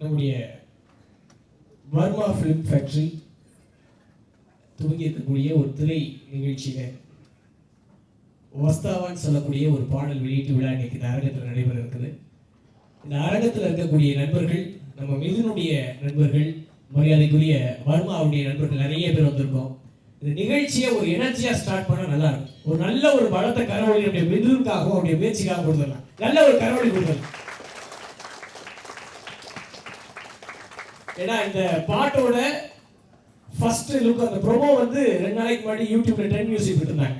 நம்முடைய Verma film factory துவங்கி இருக்கக்கூடிய ஒரு திரை நிகழ்ச்சியில் வஸ்தாவான்னு சொல்லக்கூடிய ஒரு பாடல் வெளியீட்டு விழா இன்னைக்கு இந்த அரங்கத்தில் நடைபெற இருக்குது. இந்த அரங்கத்தில் இருக்கக்கூடிய நண்பர்கள், நம்ம மிதுனுடைய நண்பர்கள், மரியாதைக்குரிய வர்மாவுடைய நண்பர்கள் நிறைய பேர் வந்திருக்கோம். இந்த நிகழ்ச்சியை ஒரு எனர்ஜியாக ஸ்டார்ட் பண்ணால் நல்லா இருக்கும். ஒரு நல்ல ஒரு பலத்தை கரவொலி நம்முடைய மிதுனுக்காகவும் அவருடைய முயற்சிக்காக கொடுத்துடலாம். நல்ல ஒரு கரவொலி கொடுத்துடலாம். ஏன்னா இந்த பாட்டோட ஃபர்ஸ்ட் லுக், அந்த ப்ரோமோ வந்து 2 நாளைக்கு முன்னாடி யூடியூப்ல ட்ரெண்ட் மியூசிக் விட்டுருந்தாங்க.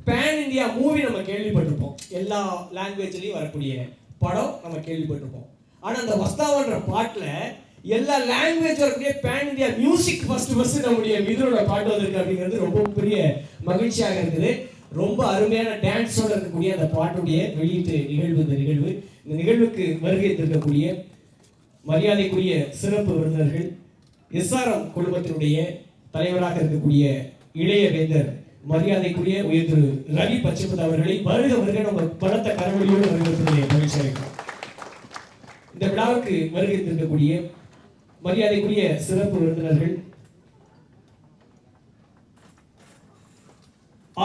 பேன் இந்தியா மூவி நம்ம கேள்விப்பட்டிருப்போம், எல்லா லாங்குவேஜ்லையும் வரக்கூடிய படம் நம்ம கேள்விப்பட்டிருப்போம். ஆனால் அந்த வஸ்தாவன்ற பாட்டில் எல்லா லாங்குவேஜ் வரக்கூடிய பேன் இந்தியா மியூசிக் ஃபர்ஸ்ட் நம்முடைய மிதுனோட பாட்டு வந்திருக்கு அப்படிங்கிறது ரொம்ப பெரிய மகிழ்ச்சியாக இருக்குது. ரொம்ப அருமையான டான்ஸோட இருக்கக்கூடிய அந்த பாட்டுடைய வெளியீட்டு நிகழ்வு இந்த நிகழ்வுக்கு வருகை இருக்கக்கூடிய மரியாதைக்குரிய சிறப்பு விருந்தினர்கள், எஸ்ஆர்எம் குழுமத்தினுடைய தலைவராக இருக்கக்கூடிய இளைய வேந்தர் மரியாதைக்குரிய உயர் திரு ரவி பச்சமுத்து அவர்களை வருக வருக நம்ம பலத்த கரவொலியோடு வருகிறதுடைய மகிழ்ச்சி அளிக்கிறோம். இந்த விழாவுக்கு வருகை இருக்கக்கூடிய மரியாதைக்குரிய சிறப்பு விருந்தினர்கள்,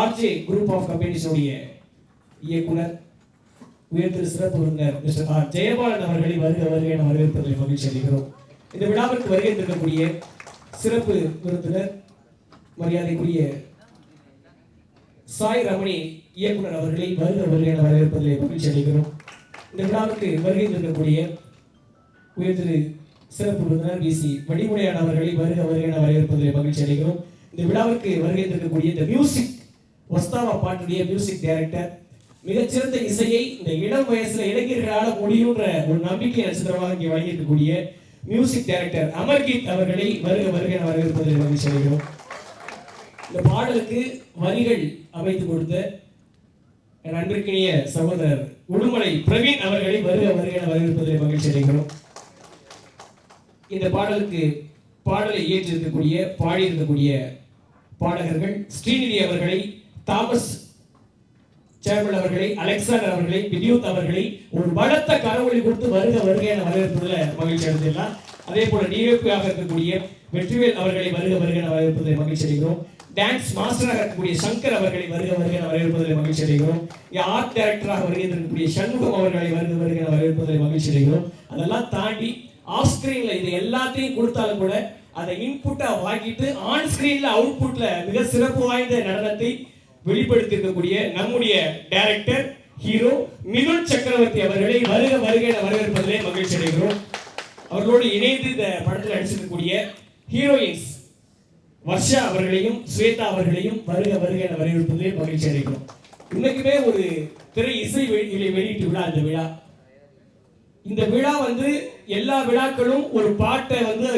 ஆர்ஜே குரூப் ஆஃப் கம்பெனிஸ் இயக்குனர் உயர் திரு சிறப்பு விருந்தினர் மிஸ்டர் ஆர் ஜெயபாலன் அவர்களை வருக வருக என வரவேற்பதில் மகிழ்ச்சி அளிக்கிறோம். இந்த விழாவிற்கு வருகை இருக்கக்கூடிய சிறப்பு விருந்தினர் மரியாதைக்குரிய சாய் ரமணி இயக்குனர் அவர்களை வருக வருக என வரவேற்பதில் மகிழ்ச்சி அளிக்கிறோம். இந்த விழாவிற்கு வருகை இருக்கக்கூடிய உயர் திரு சிறப்பு விருந்தினர் விசி வடிமுடையான் அவர்களை வருக வருக என வரவேற்பதில் மகிழ்ச்சி அளிக்கிறோம். இந்த விழாவிற்கு வருகை இருக்கக்கூடிய இந்த மியூசிக் வஸ்தாவா பாட்டுடைய மியூசிக் டைரக்டர், மிகச்சிறந்த இசையை இந்த இளம் வயசுல இளைஞர்களால் முடியுன்ற ஒரு நம்பிக்கை நட்சத்திரமாக இங்கே வழங்கியிருக்கக்கூடிய மியூசிக் டைரக்டர் அமர்கீத் அவர்களை வருக வருக என வரவேற்பதில் மகிழ்ச்சி அடைகிறோம். இந்த பாடலுக்கு வரிகள் அமைத்து கொடுத்த என் அன்பிற்கினிய சகோதரர் உடுமலை பிரவீன் அவர்களை வருக வருக என வரவேற்பதில் மகிழ்ச்சி அடைகிறோம். இந்த பாடலுக்கு பாடலை இயற்றிருக்கக்கூடிய பாடியிருக்கக்கூடிய பாடகர்கள் ஸ்ரீநிதி அவர்களை, தாமஸ் சேர்மன் அவர்களை, அலெக்சாண்டர் அவர்களை, வித்யூத் அவர்களை ஒரு பலத்த கரவொலி கொடுத்து வருக வருக என வரவேற்பதில் மகிழ்ச்சி அடைந்துள்ளார். அதே போல டிஎஃபியாக இருக்கக்கூடிய வெற்றிவேல் அவர்களை வருக வருக என வரவேற்பதில் மகிழ்ச்சி அடைகிறோம். டான்ஸ் மாஸ்டராக இருக்கக்கூடிய சங்கர் அவர்களை வருக வருக என வரவேற்பதில் மகிழ்ச்சி அடைகிறோம். ஆர்ட் டைரக்டராக வருகை இருக்கக்கூடிய சண்முகம் அவர்களை வருக வருக என வரவேற்பதில் மகிழ்ச்சி அடைகிறோம். அதெல்லாம் தாண்டி ஆஃப் ஸ்கிரீன்ல இது எல்லாத்தையும் கொடுத்தாலும் கூட அதை இன்புட்டா வாங்கிட்டு ஆன் ஸ்கிரீன்ல அவுட்புட்ல மிக சிறப்பு வாய்ந்த நடனத்தை வெளிப்படுத்தி இருக்கக்கூடிய நம்முடைய டைரக்டர் ஹீரோ மிதுன் சக்கரவர்த்தி அவர்களை வருக வருக என வரவேற்பதிலே மகிழ்ச்சி அடைகிறோம். அவர்களோடு இணைந்து இந்த படத்தில் நடிச்சிருக்கக்கூடிய ஹீரோயின்ஸ் வர்ஷா அவர்களையும் ஸ்வேதா அவர்களையும் வருக வருக என வரவேற்பதிலே மகிழ்ச்சி அடைகிறோம். இன்னைக்குமே ஒரு திரை இசை வெளியீட்டு விழா. இந்த விழா வந்து எல்லா விழாக்களும் ஒரு பாட்டை வந்து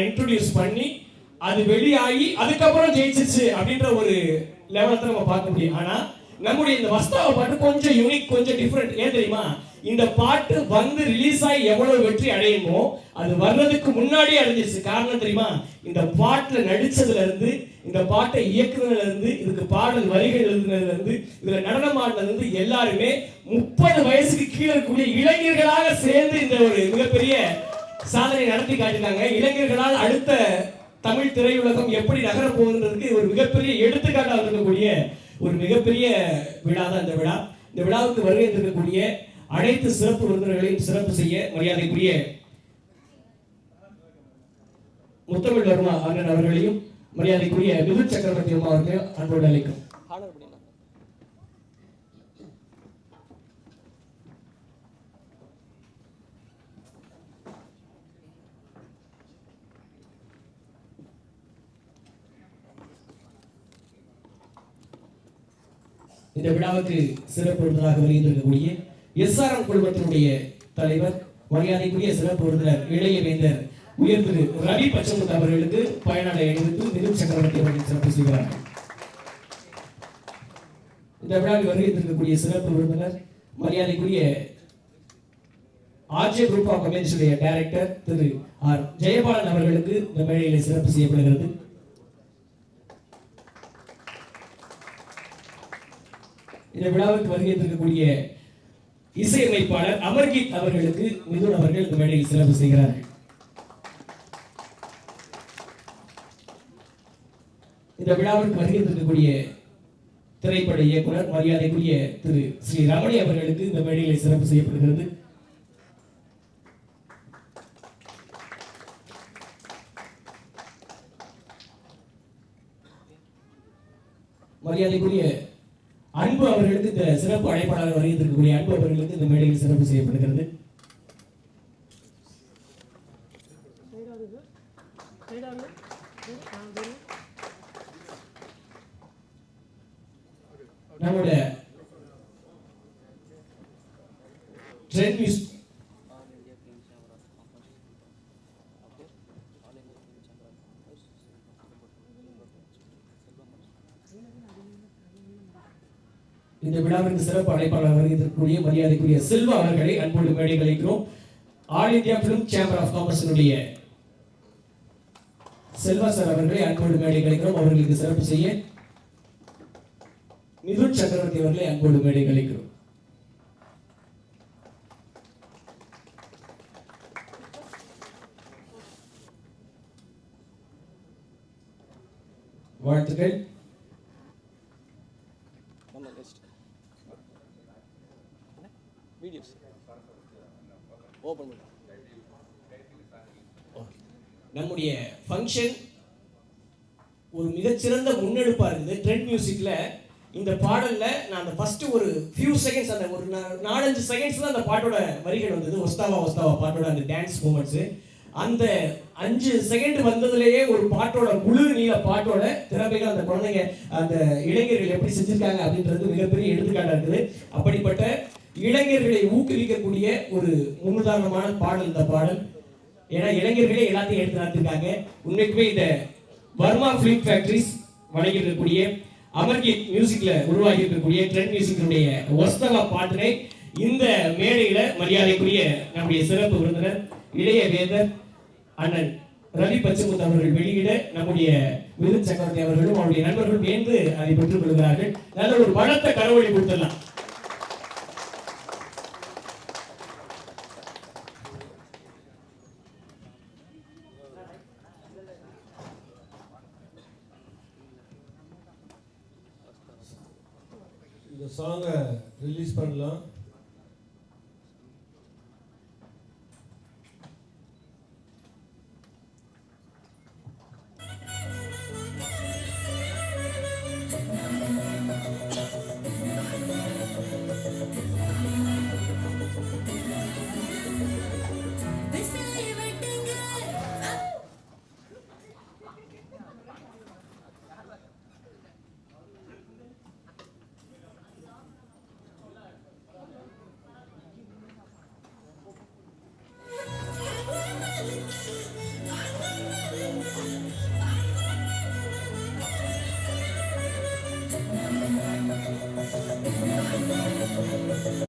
இன்ட்ரோடியூஸ் பண்ணி அது வெளியாகி அதுக்கப்புறம் ஜெயிச்சிச்சு அப்படின்ற ஒரு லெவலத்தை நம்ம பார்க்க முடியும். ஆனா நம்முடைய இந்த வஸ்தாவ பாட்டு கொஞ்சம் யூனிக், கொஞ்சம் டிஃபரெண்ட். ஏன் தெரியுமா? இந்த பாட்டு வந்து ரிலீஸ் ஆகி எவ்வளவு வெற்றி அடையுமோ அது வர்றதுக்கு முன்னாடியே அடைஞ்சிருச்சு. காரணம் தெரியுமா? இந்த பாட்டுல நடிச்சதுல இருந்து, இந்த பாட்டை இயக்குனதுல இருந்து, இதுக்கு பாடல் வரிகள் எழுதுனதுல இருந்து, இதுல நடனம் ஆடினதுல இருந்து எல்லாருமே 30 வயசுக்கு கீழே இருக்கக்கூடிய இளைஞர்களாக சேர்ந்து இந்த ஒரு மிகப்பெரிய சாதனை நடத்தி காட்டினாங்க. இளைஞர்களால் அடுத்த தமிழ் திரையுலகம் எப்படி நகர போகுதுன்றதுக்கு ஒரு மிகப்பெரிய எடுத்துக்காட்டாக இருக்கக்கூடிய ஒரு மிகப்பெரிய விழா தான் இந்த விழா. இந்த விழாவுக்கு வருகை இருக்கக்கூடிய அனைத்து சிறப்பு விருந்தினர்களையும் சிறப்பு செய்ய மரியாதைக்குரிய முத்தமிழ் வர்மா அண்ணன் அவர்களையும் மரியாதைக்குரிய மிதுன் சக்கரவர்த்தி அம்மா அவர்களையும் அன்போடு அழைக்கும். இந்த விழாவுக்கு சிறப்பு விருந்தினராக வருகின்றக்கூடிய எஸ்ஆர்எம் குழுமத்தினுடைய தலைவர் மரியாதைக்குரிய சிறப்பு விருந்தினர் இளைய வேந்தர் உயர் திரு ரவி பச்சமுத்து அவர்களுக்கு பயனாடை அணிவித்து மிதுன் சக்கரவர்த்தி அவர்கள் சிறப்பு செய்கிறார்கள். இந்த விழாவில் வருகின்றக்கூடிய சிறப்பு விருந்தினர் மரியாதைக்குரிய RJ group of companies director Thiru R Jayapalan அவர்களுக்கு இந்த மேடையில் சிறப்பு செய்யப்படுகிறது. இந்த விழாவுக்கு வருகை இருக்கக்கூடிய இசையமைப்பாளர் அமர்கீத் அவர்களுக்கு மிதுன் அவர்கள் இந்த மேடையில் சிறப்பு செய்கிறார்கள். இந்த விழாவிற்கு வருகை இருக்கக்கூடிய திரைப்பட இயக்குனர் மரியாதைக்குரிய திரு ஸ்ரீ ரமணி அவர்களுக்கு இந்த மேடையில் சிறப்பு செய்யப்படுகிறது. மரியாதைக்குரிய அன்பு அவர்களுக்கு இந்த சிறப்பு அழைப்பாளர் வருகை இருக்கக்கூடிய அன்பு அவர்களுக்கு இந்த மேடையில் சிறப்பு செய்யப்படுகிறது. நம்முடைய ட்ரெண்ட் மியூசிக் இந்த விழாவிற்கு சிறப்பு அழைப்பாளர் வருகிறக்கூடிய மரியாதைக்குரிய செல்வா அவர்களை அன்போடு மேடை கலைக்கிறோம். All India film chamber of காமர்ஸினுடைய செல்வா சார் அவர்களை அன்போடு மேடை கலைக்கிறோம். அவர்களுக்கு சிறப்பு செய்ய மிதுன் சக்கரவர்த்தி அவர்களை அன்போடு மேடை கலைக்கிறோம். வாழ்த்துக்கள். நம்முடைய ஃபங்க்ஷன் ஒரு மிகச்சிறந்த முன்னெடுப்பா இருக்குது. ட்ரெண்ட் மியூசிக்ல இந்த பாடல்ல நான் அந்த ஃபர்ஸ்ட் ஒரு ஃபியூ செகண்ட்ஸ், அந்த ஒரு 4-5 செகண்ட்ஸ்ல அந்த பாட்டோட வரிகள் வந்தது. ஒஸ்தாவா ஒஸ்தாவா பாட்டோட அந்த டான்ஸ் மூமெண்ட்ஸ், அந்த 5 செகண்ட் வந்ததுலேயே ஒரு பாட்டோட முழு நீள பாட்டோட திறமைகள் அந்த குழந்தைங்க அந்த இளைஞர்கள் எப்படி செஞ்சிருக்காங்க அப்படின்றது மிகப்பெரிய எடுத்துக்காட்டா இருக்குது. அப்படிப்பட்ட இளைஞர்களை ஊக்குவிக்கக்கூடிய ஒரு முன்னுதாரணமான பாடல் இந்த பாடல். ஏன்னா இளைஞர்களே எல்லாத்தையும் எடுத்து நடத்திருக்காங்க. உண்மைக்குமே இந்த வர்மா ஃபிலிம் ஃபேக்டரிஸ் வழங்கியிருக்கக்கூடிய அமர்கீத் மியூசிக்ல உருவாகி இருக்கக்கூடிய ட்ரெண்ட் மியூசிக்கினுடைய ஒஸ்தவா பாட்டினை இந்த மேடையில மரியாதைக்குரிய நம்முடைய சிறப்பு விருந்தினர் இளைய வேதர் அண்ணன் ரவி பச்சமுத்து அவர்கள் வெளியிட நம்முடைய மிதுன் சக்கரவர்த்தி அவர்களும் அவருடைய நண்பர்களும் சேர்ந்து அதை பெற்றுக் கொள்கிறார்கள். நல்ல ஒரு பலத்த கரவொலி கொடுத்துடலாம். இந்த சாங்கை ரிலீஸ் பண்ணலாம்.